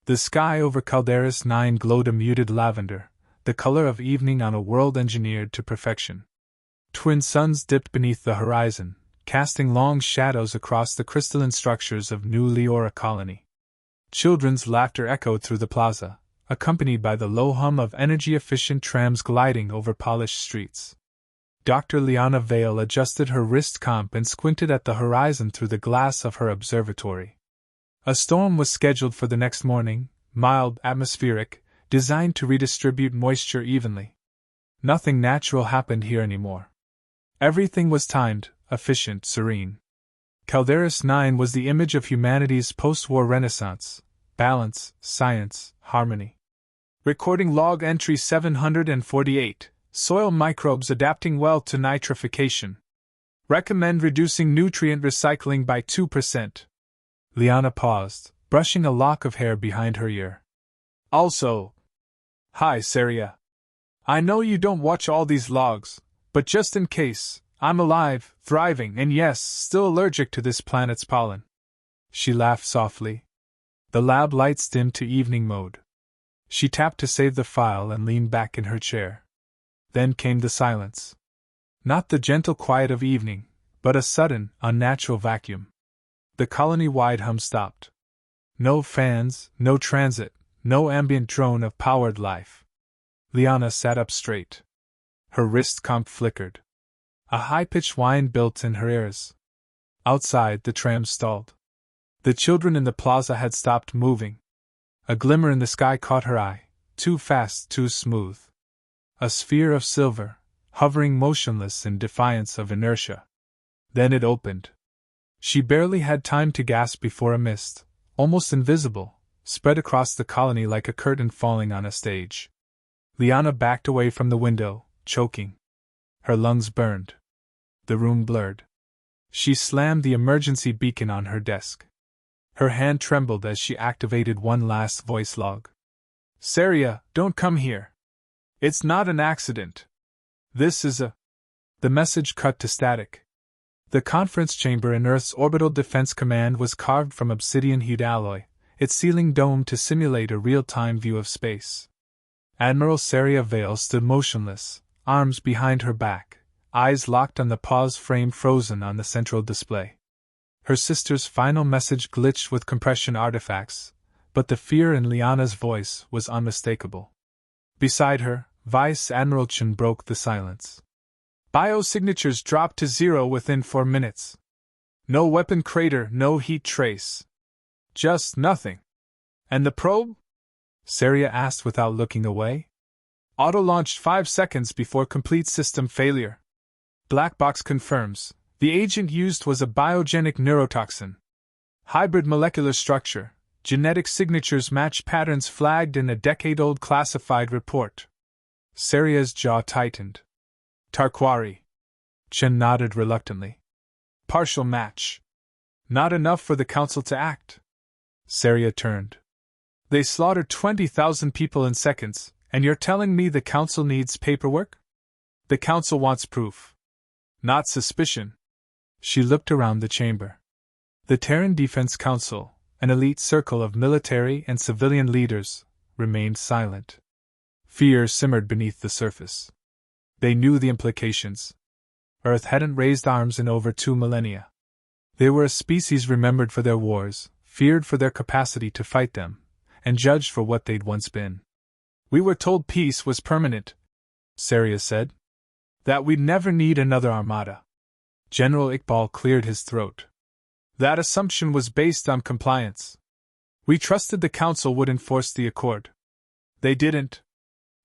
The sky over Calderas 9 glowed a muted lavender, the color of evening on a world engineered to perfection. Twin suns dipped beneath the horizon, casting long shadows across the crystalline structures of New Leora Colony. Children's laughter echoed through the plaza, accompanied by the low hum of energy-efficient trams gliding over polished streets. Dr. Liana Vale adjusted her wrist comp and squinted at the horizon through the glass of her observatory. A storm was scheduled for the next morning, mild, atmospheric, designed to redistribute moisture evenly. Nothing natural happened here anymore. Everything was timed, efficient, serene. Calderas 9 was the image of humanity's post-war renaissance: balance, science, harmony. Recording log entry 748, soil microbes adapting well to nitrification. Recommend reducing nutrient recycling by 2%. Liana paused, brushing a lock of hair behind her ear. Also, hi, Saria. I know you don't watch all these logs, but just in case, I'm alive, thriving, and yes, still allergic to this planet's pollen. She laughed softly. The lab lights dimmed to evening mode. She tapped to save the file and leaned back in her chair. Then came the silence. Not the gentle quiet of evening, but a sudden, unnatural vacuum. The colony-wide hum stopped. No fans, no transit, no ambient drone of powered life. Liana sat up straight. Her wrist comp flickered. A high-pitched whine built in her ears. Outside, the tram stalled. The children in the plaza had stopped moving. A glimmer in the sky caught her eye, too fast, too smooth. A sphere of silver, hovering motionless in defiance of inertia. Then it opened. She barely had time to gasp before a mist, almost invisible, spread across the colony like a curtain falling on a stage. Liana backed away from the window, choking. Her lungs burned. The room blurred. She slammed the emergency beacon on her desk. Her hand trembled as she activated one last voice log. Saria, don't come here. It's not an accident. This is a... The message cut to static. The conference chamber in Earth's Orbital Defense Command was carved from obsidian-hued alloy, its ceiling domed to simulate a real-time view of space. Admiral Saria Vale stood motionless, arms behind her back, eyes locked on the pause frame frozen on the central display. Her sister's final message glitched with compression artifacts, but the fear in Liana's voice was unmistakable. Beside her, Vice Admiral Chen broke the silence. Biosignatures dropped to 0 within 4 minutes. No weapon crater, no heat trace. Just nothing. And the probe? Saria asked without looking away. Auto-launched 5 seconds before complete system failure. Black box confirms, the agent used was a biogenic neurotoxin. Hybrid molecular structure, genetic signatures match patterns flagged in a decade-old classified report. Saria's jaw tightened. Tarquari. Chen nodded reluctantly. Partial match. Not enough for the council to act. Saria turned. They slaughtered 20,000 people in seconds, and you're telling me the council needs paperwork? The council wants proof. Not suspicion. She looked around the chamber. The Terran Defense Council, an elite circle of military and civilian leaders, remained silent. Fear simmered beneath the surface. They knew the implications. Earth hadn't raised arms in over 2 millennia. They were a species remembered for their wars, feared for their capacity to fight them, and judged for what they'd once been. We were told peace was permanent, Saria said. That we'd never need another armada. General Iqbal cleared his throat. That assumption was based on compliance. We trusted the council would enforce the accord. They didn't.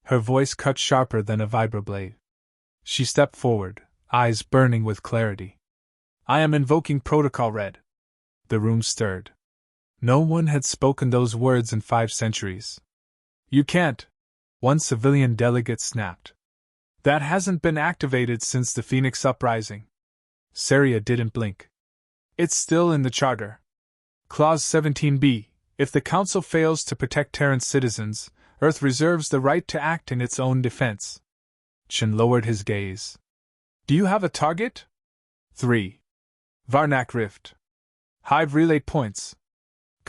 Her voice cut sharper than a vibroblade. She stepped forward, eyes burning with clarity. I am invoking Protocol Red. The room stirred. No one had spoken those words in 5 centuries. You can't, one civilian delegate snapped. That hasn't been activated since the Phoenix Uprising. Saria didn't blink. It's still in the Charter. Clause 17b, if the Council fails to protect Terran citizens, Earth reserves the right to act in its own defense. Chen lowered his gaze. Do you have a target? 3. Varnak Rift. Hive relay points.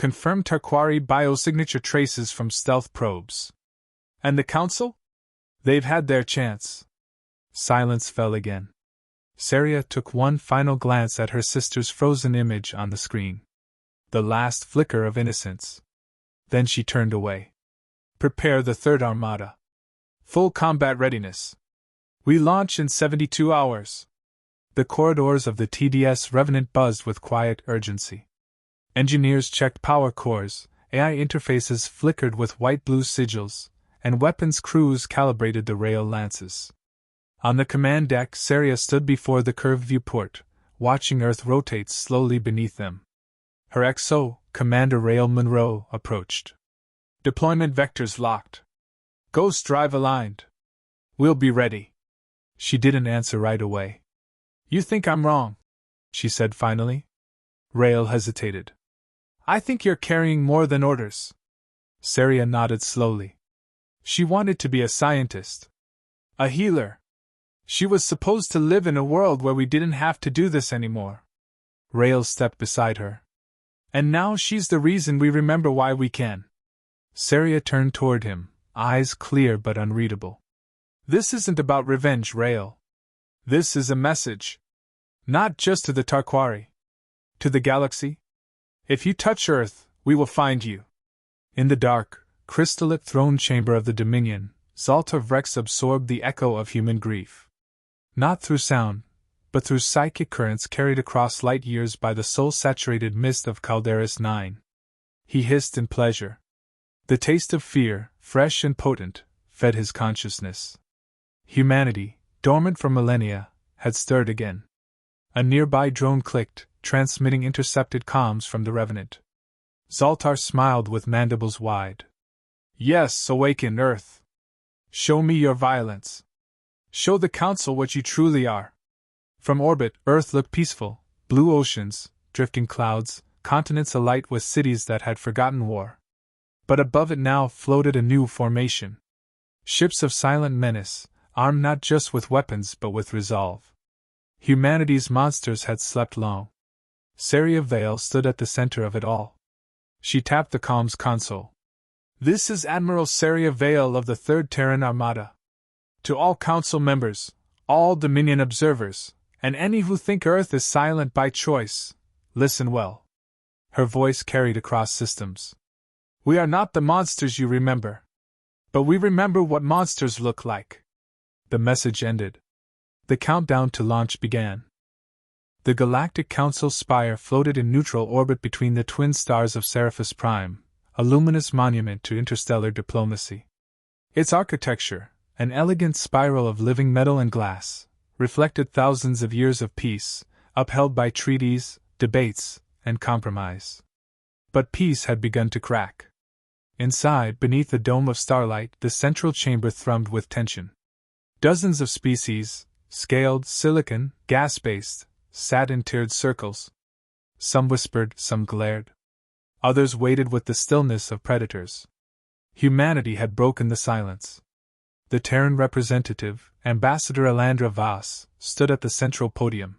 confirmed Tarquari biosignature traces from stealth probes. And the Council? They've had their chance. Silence fell again. Saria took one final glance at her sister's frozen image on the screen. The last flicker of innocence. Then she turned away. Prepare the Third Armada. Full combat readiness. We launch in 72 hours. The corridors of the TDS Revenant buzzed with quiet urgency. Engineers checked power cores, AI interfaces flickered with white-blue sigils, and weapons crews calibrated the rail lances. On the command deck, Saria stood before the curved viewport, watching Earth rotate slowly beneath them. Her XO, Commander Rael Monroe, approached. Deployment vectors locked. Ghost drive aligned. We'll be ready. She didn't answer right away. You think I'm wrong? She said finally. Rael hesitated. I think you're carrying more than orders. Saria nodded slowly. She wanted to be a scientist. A healer. She was supposed to live in a world where we didn't have to do this anymore. Rael stepped beside her. And now she's the reason we remember why we can. Saria turned toward him, eyes clear but unreadable. This isn't about revenge, Rael. This is a message. Not just to the Tarquari. To the galaxy. If you touch Earth, we will find you. In the dark, crystalline throne chamber of the Dominion, Zaltar Vrex absorbed the echo of human grief. Not through sound, but through psychic currents carried across light years by the soul-saturated mist of Calderis 9. He hissed in pleasure. The taste of fear, fresh and potent, fed his consciousness. Humanity, dormant for millennia, had stirred again. A nearby drone clicked, transmitting intercepted comms from the Revenant. Zaltar smiled with mandibles wide. Yes, awaken, Earth. Show me your violence. Show the Council what you truly are. From orbit, Earth looked peaceful, blue oceans, drifting clouds, continents alight with cities that had forgotten war. But above it now floated a new formation. Ships of silent menace, armed not just with weapons but with resolve. Humanity's monsters had slept long. Saria Vale stood at the center of it all. She tapped the comms console. This is Admiral Saria Vale of the 3rd Terran Armada. To all Council members, all Dominion observers, and any who think Earth is silent by choice, listen well. Her voice carried across systems. We are not the monsters you remember. But we remember what monsters look like. The message ended. The countdown to launch began. The Galactic Council spire floated in neutral orbit between the twin stars of Seraphis Prime, a luminous monument to interstellar diplomacy. Its architecture, an elegant spiral of living metal and glass, reflected thousands of years of peace, upheld by treaties, debates, and compromise. But peace had begun to crack. Inside, beneath the dome of starlight, the central chamber thrummed with tension. Dozens of species, scaled, silicon, gas-based, sat in tiered circles. Some whispered, some glared. Others waited with the stillness of predators. Humanity had broken the silence. The Terran representative, Ambassador Elandra Vaz, stood at the central podium.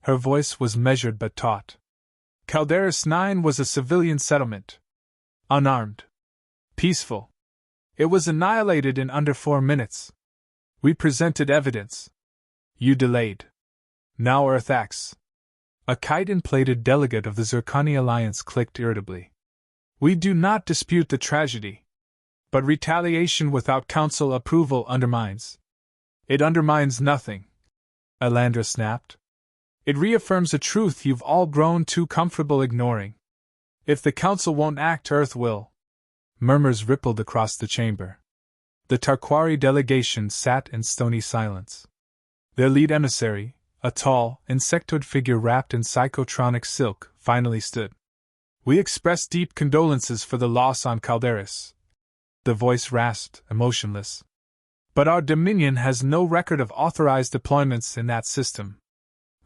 Her voice was measured but taut. Calderis 9 was a civilian settlement. Unarmed. Peaceful. It was annihilated in under 4 minutes. We presented evidence. You delayed. Now Earth acts. A chitin-plated delegate of the Zirconi Alliance clicked irritably. We do not dispute the tragedy. But retaliation without Council approval undermines. It undermines nothing. Elandra snapped. It reaffirms a truth you've all grown too comfortable ignoring. If the Council won't act, Earth will. Murmurs rippled across the chamber. The Tarquari delegation sat in stony silence. Their lead emissary, a tall, insectoid figure wrapped in psychotronic silk, finally stood. We express deep condolences for the loss on Calderis. The voice rasped, emotionless. But our Dominion has no record of authorized deployments in that system.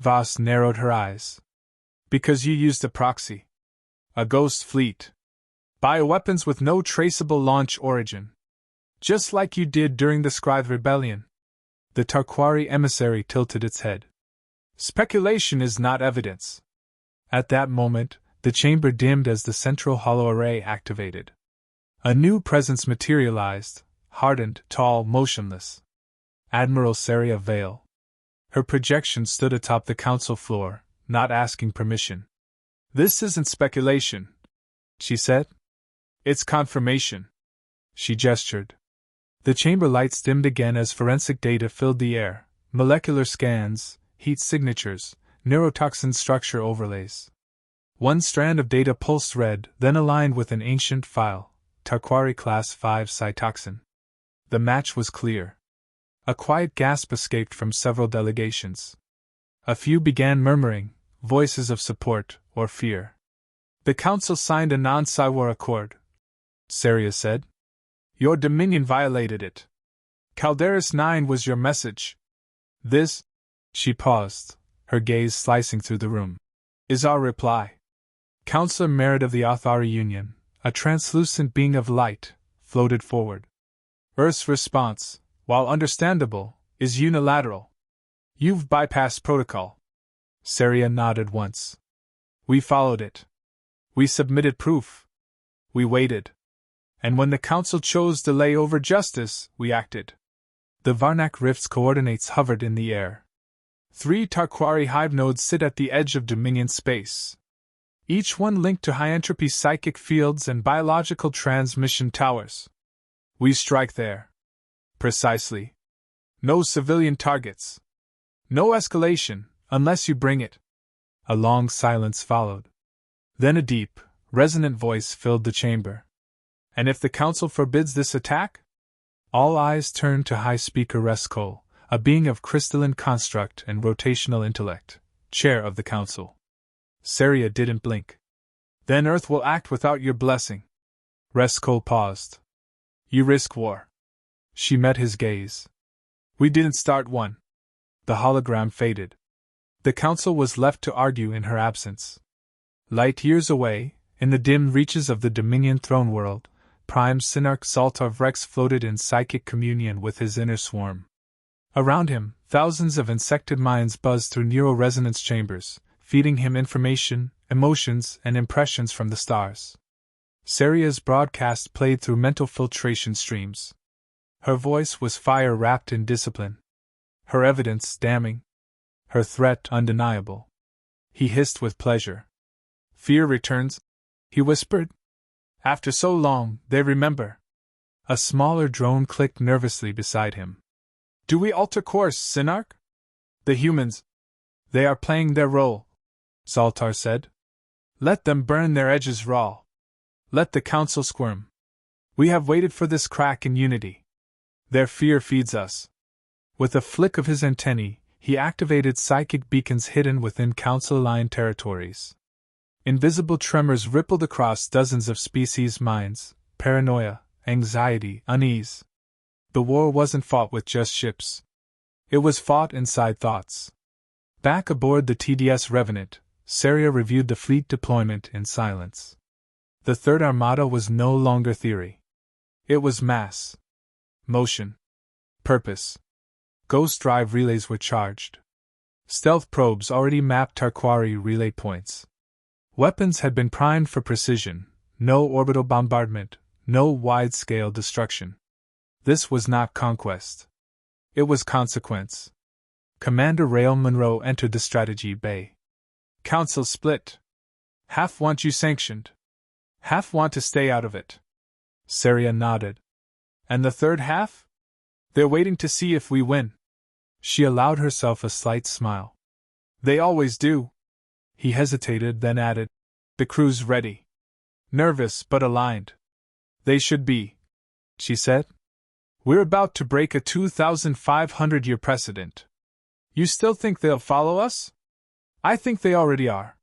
Vaz narrowed her eyes. Because you used a proxy. A ghost fleet. Bioweapons with no traceable launch origin. Just like you did during the Scribe Rebellion. The Tarquari emissary tilted its head. Speculation is not evidence. At that moment, The chamber dimmed as the central hollow array activated. A new presence materialized, hardened, tall, motionless. Admiral Saria Vale. Her projection stood atop the council floor, not asking permission. "This isn't speculation," she said. "It's confirmation." She gestured. The chamber lights dimmed again as forensic data filled the air: molecular scans, heat signatures, neurotoxin structure overlays. One strand of data pulsed red, then aligned with an ancient file: Tarquari Class 5 cytoxin. The match was clear. A quiet gasp escaped from several delegations. A few began murmuring, voices of support or fear. "The Council signed a non-Psywar accord," Saria said. "Your Dominion violated it. Calderis 9 was your message. This," she paused, her gaze slicing through the room, "is our reply." Councillor Merritt of the Authari Union, a translucent being of light, floated forward. "Earth's response, while understandable, is unilateral. You've bypassed protocol." Saria nodded once. "We followed it. We submitted proof. We waited. And when the Council chose delay over justice, we acted." The Varnak Rift's coordinates hovered in the air. 3 Tarquari hive nodes sit at the edge of Dominion space, each one linked to high-entropy psychic fields and biological transmission towers. We strike there. Precisely. No civilian targets. No escalation, unless you bring it. A long silence followed. Then a deep, resonant voice filled the chamber. "And if the Council forbids this attack?" All eyes turned to High Speaker Reskol, a being of crystalline construct and rotational intellect, chair of the Council. Saria didn't blink. "Then Earth will act without your blessing." Reskol paused. "You risk war." She met his gaze. "We didn't start one." The hologram faded. The Council was left to argue in her absence. Light years away, in the dim reaches of the Dominion throne world, Prime Synarch Zaltar Vrex floated in psychic communion with his inner swarm. Around him, thousands of insected minds buzzed through neuroresonance chambers, feeding him information, emotions, and impressions from the stars. Saria's broadcast played through mental filtration streams. Her voice was fire wrapped in discipline. Her evidence damning. Her threat undeniable. He hissed with pleasure. "Fear returns," he whispered. "After so long, they remember." A smaller drone clicked nervously beside him. "Do we alter course, Synarch?" "The humans. They are playing their role," Zaltar said. "Let them burn their edges raw. Let the Council squirm. We have waited for this crack in unity. Their fear feeds us." With a flick of his antennae, he activated psychic beacons hidden within Council-aligned territories. Invisible tremors rippled across dozens of species' minds: paranoia, anxiety, unease. The war wasn't fought with just ships. It was fought inside thoughts. Back aboard the TDS Revenant, Saria reviewed the fleet deployment in silence. The Third Armada was no longer theory. It was mass. Motion. Purpose. Ghost drive relays were charged. Stealth probes already mapped Tarquari relay points. Weapons had been primed for precision: no orbital bombardment, no wide-scale destruction. This was not conquest. It was consequence. Commander Rael Monroe entered the strategy bay. "Council split. Half want you sanctioned. Half want to stay out of it." Saria nodded. "And the third half? They're waiting to see if we win." She allowed herself a slight smile. "They always do." He hesitated, then added, "The crew's ready. Nervous but aligned." "They should be," she said. "We're about to break a 2,500-year precedent. You still think they'll follow us? I think they already are."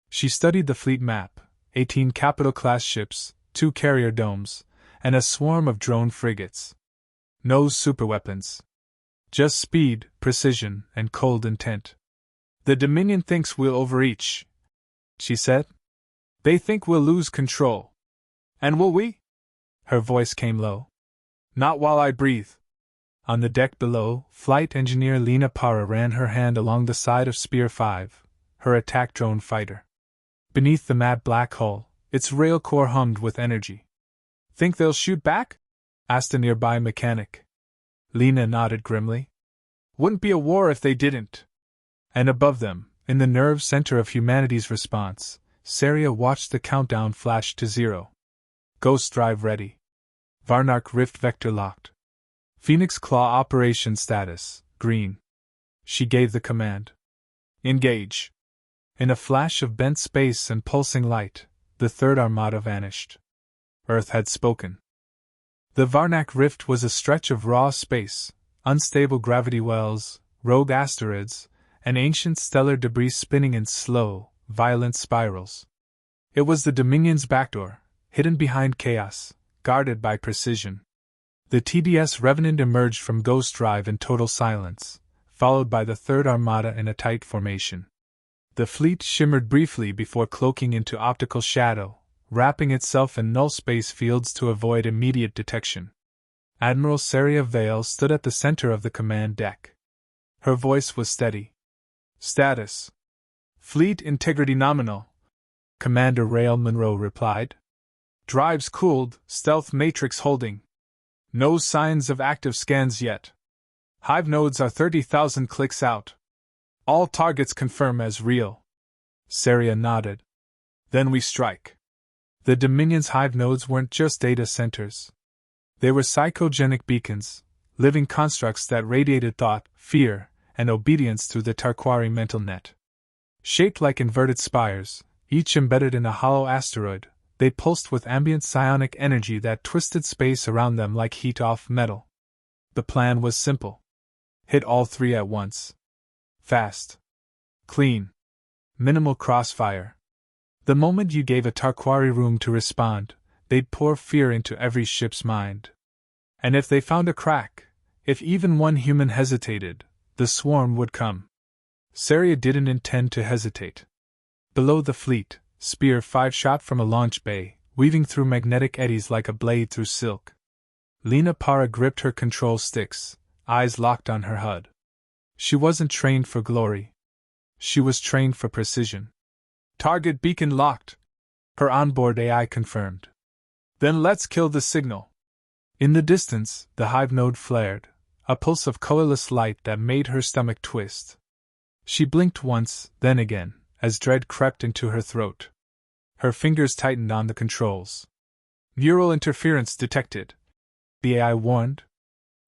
She studied the fleet map: 18 capital-class ships, 2 carrier domes, and a swarm of drone frigates. No superweapons. Just speed, precision, and cold intent. "The Dominion thinks we'll overreach," she said. "They think we'll lose control. And will we?" Her voice came low. "Not while I breathe." On the deck below, Flight Engineer Lena Para ran her hand along the side of Spear 5, her attack drone fighter. Beneath the matte black hull, its rail core hummed with energy. Think they'll shoot back? Asked a nearby mechanic. Lena nodded grimly. Wouldn't be a war if they didn't. And above them, in the nerve center of humanity's response, Saria watched the countdown flash to 0. Ghost drive ready. Varnark rift vector locked. Phoenix Claw operation status, green. She gave the command. Engage. In a flash of bent space and pulsing light, the third armada vanished. Earth had spoken. The Varnak rift was a stretch of raw space, unstable gravity wells, rogue asteroids, and ancient stellar debris spinning in slow, violent spirals. It was the Dominion's backdoor, hidden behind chaos, guarded by precision. The TDS Revenant emerged from Ghost Drive in total silence, followed by the Third Armada in a tight formation. The fleet shimmered briefly before cloaking into optical shadow, wrapping itself in null space fields to avoid immediate detection. Admiral Saria Vale stood at the center of the command deck. Her voice was steady. Status. Fleet integrity nominal. Commander Rael Monroe replied. Drives cooled, stealth matrix holding. No signs of active scans yet. Hive nodes are 30,000 clicks out. All targets confirm as real. Saria nodded. Then we strike. The Dominion's hive nodes weren't just data centers. They were psychogenic beacons, living constructs that radiated thought, fear, and obedience through the Tarquari mental net. Shaped like inverted spires, each embedded in a hollow asteroid, they pulsed with ambient psionic energy that twisted space around them like heat-off metal. The plan was simple. Hit all three at once. Fast. Clean. Minimal crossfire. The moment you gave a Tarquari room to respond, they'd pour fear into every ship's mind. And if they found a crack, if even one human hesitated, the swarm would come. Saria didn't intend to hesitate. Below the fleet, Spear 5 shot from a launch bay, weaving through magnetic eddies like a blade through silk. Lena Parra gripped her control sticks, eyes locked on her HUD. She wasn't trained for glory. She was trained for precision. Target beacon locked, her onboard AI confirmed. Then let's kill the signal. In the distance, the hive node flared, a pulse of colorless light that made her stomach twist. She blinked once, then again, as dread crept into her throat. Her fingers tightened on the controls. Neural interference detected, the AI warned.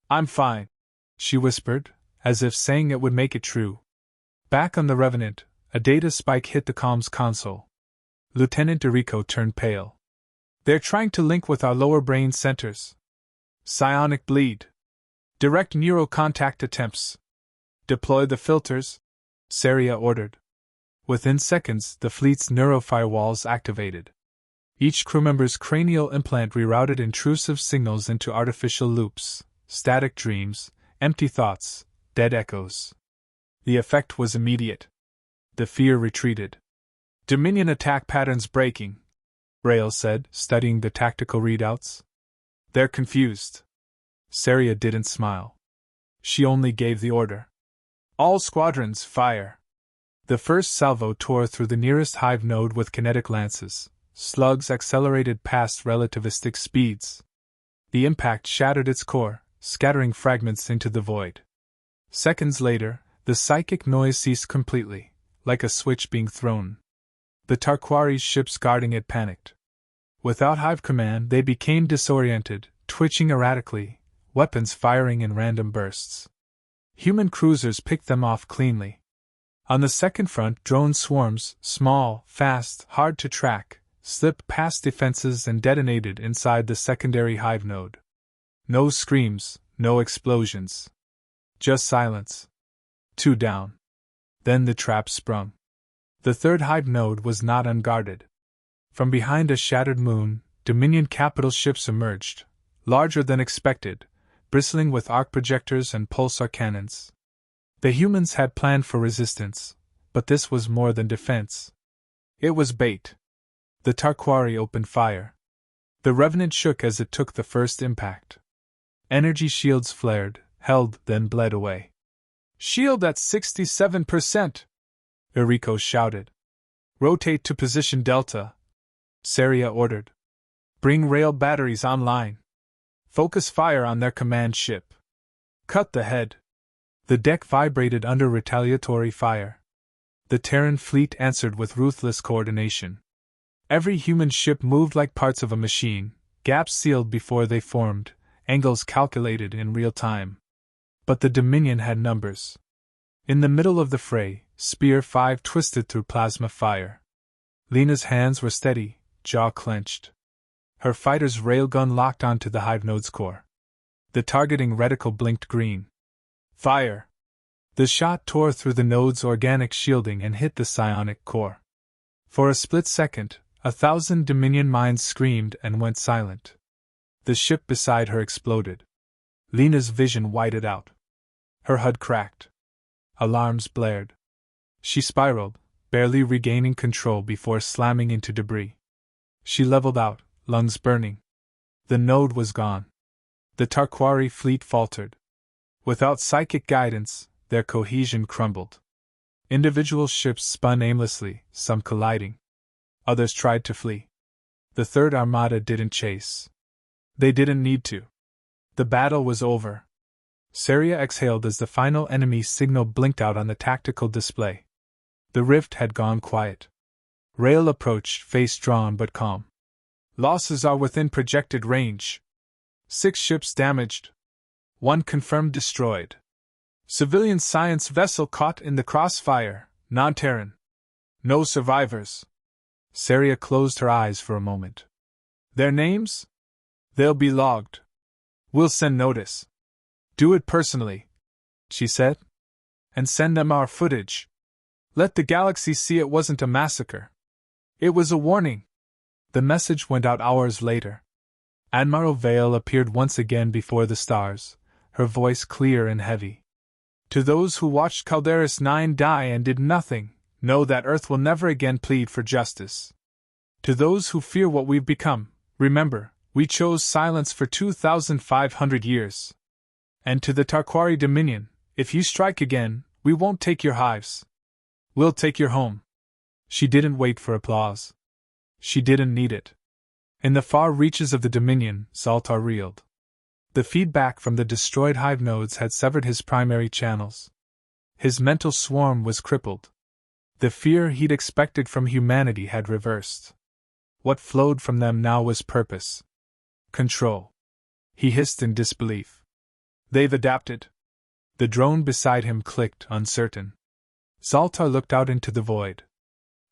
I'm fine, she whispered, as if saying it would make it true. Back on the Revenant, a data spike hit the comms console. Lieutenant Dorico turned pale. They're trying to link with our lower brain centers. Psionic bleed. Direct neural contact attempts. Deploy the filters, Saria ordered. Within seconds, the fleet's neurofirewalls activated. Each crew member's cranial implant rerouted intrusive signals into artificial loops, static dreams, empty thoughts, dead echoes. The effect was immediate. The fear retreated. Dominion attack patterns breaking, Rael said, studying the tactical readouts. They're confused. Saria didn't smile. She only gave the order. All squadrons, fire. The first salvo tore through the nearest hive node with kinetic lances. Slugs accelerated past relativistic speeds. The impact shattered its core, scattering fragments into the void. Seconds later, the psychic noise ceased completely, like a switch being thrown. The Tarquari's ships guarding it panicked. Without hive command, they became disoriented, twitching erratically, weapons firing in random bursts. Human cruisers picked them off cleanly. On the second front, drone swarms, small, fast, hard to track, slipped past defenses and detonated inside the secondary hive node. No screams, no explosions. Just silence. 2 down. Then the trap sprung. The third hive node was not unguarded. From behind a shattered moon, Dominion capital ships emerged, larger than expected, bristling with arc projectors and pulsar cannons. The humans had planned for resistance, but this was more than defense. It was bait. The Tarquari opened fire. The Revenant shook as it took the first impact. Energy shields flared, held, then bled away. Shield at 67%! Eriko shouted. Rotate to position Delta, Saria ordered. Bring rail batteries online. Focus fire on their command ship. Cut the head. The deck vibrated under retaliatory fire. The Terran fleet answered with ruthless coordination. Every human ship moved like parts of a machine, gaps sealed before they formed, angles calculated in real time. But the Dominion had numbers. In the middle of the fray, Spear 5 twisted through plasma fire. Lena's hands were steady, jaw clenched. Her fighter's railgun locked onto the hive node's core. The targeting reticle blinked green. Fire! The shot tore through the node's organic shielding and hit the psionic core. For a split second, 1,000 Dominion minds screamed and went silent. The ship beside her exploded. Lena's vision whited out. Her HUD cracked. Alarms blared. She spiraled, barely regaining control before slamming into debris. She leveled out, lungs burning. The node was gone. The Tarquari fleet faltered. Without psychic guidance, their cohesion crumbled. Individual ships spun aimlessly, some colliding. Others tried to flee. The Third Armada didn't chase. They didn't need to. The battle was over. Saria exhaled as the final enemy signal blinked out on the tactical display. The rift had gone quiet. Rail approached, face drawn but calm. Losses are within projected range. 6 ships damaged. 1 confirmed destroyed. Civilian science vessel caught in the crossfire, non-Terran. No survivors. Saria closed her eyes for a moment. Their names? They'll be logged. We'll send notice. Do it personally, she said. And send them our footage. Let the galaxy see it wasn't a massacre. It was a warning. The message went out hours later. Admiral Vale appeared once again before the stars, her voice clear and heavy. To those who watched Calderis 9 die and did nothing, know that Earth will never again plead for justice. To those who fear what we've become, remember, we chose silence for 2,500 years. And to the Tarquari Dominion, if you strike again, we won't take your hives. We'll take your home. She didn't wait for applause. She didn't need it. In the far reaches of the Dominion, Zaltar reeled. The feedback from the destroyed hive nodes had severed his primary channels. His mental swarm was crippled. The fear he'd expected from humanity had reversed. What flowed from them now was purpose. Control. He hissed in disbelief. They've adapted. The drone beside him clicked, uncertain. Zaltar looked out into the void.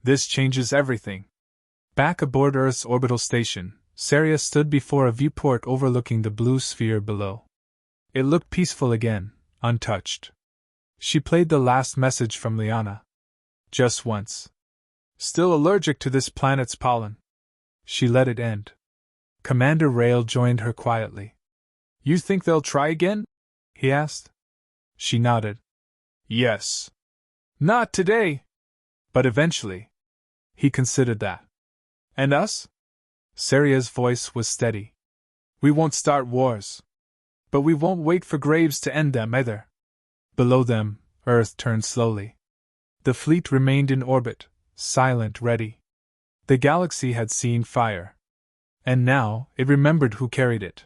This changes everything. Back aboard Earth's orbital station, Saria stood before a viewport overlooking the blue sphere below. It looked peaceful again, untouched. She played the last message from Liana. Just once. Still allergic to this planet's pollen. She let it end. Commander Rail joined her quietly. You think they'll try again? He asked. She nodded. Yes. Not today. But eventually. He considered that. And us? Saria's voice was steady. We won't start wars. But we won't wait for graves to end them either. Below them, Earth turned slowly. The fleet remained in orbit, silent, ready. The galaxy had seen fire. And now, it remembered who carried it.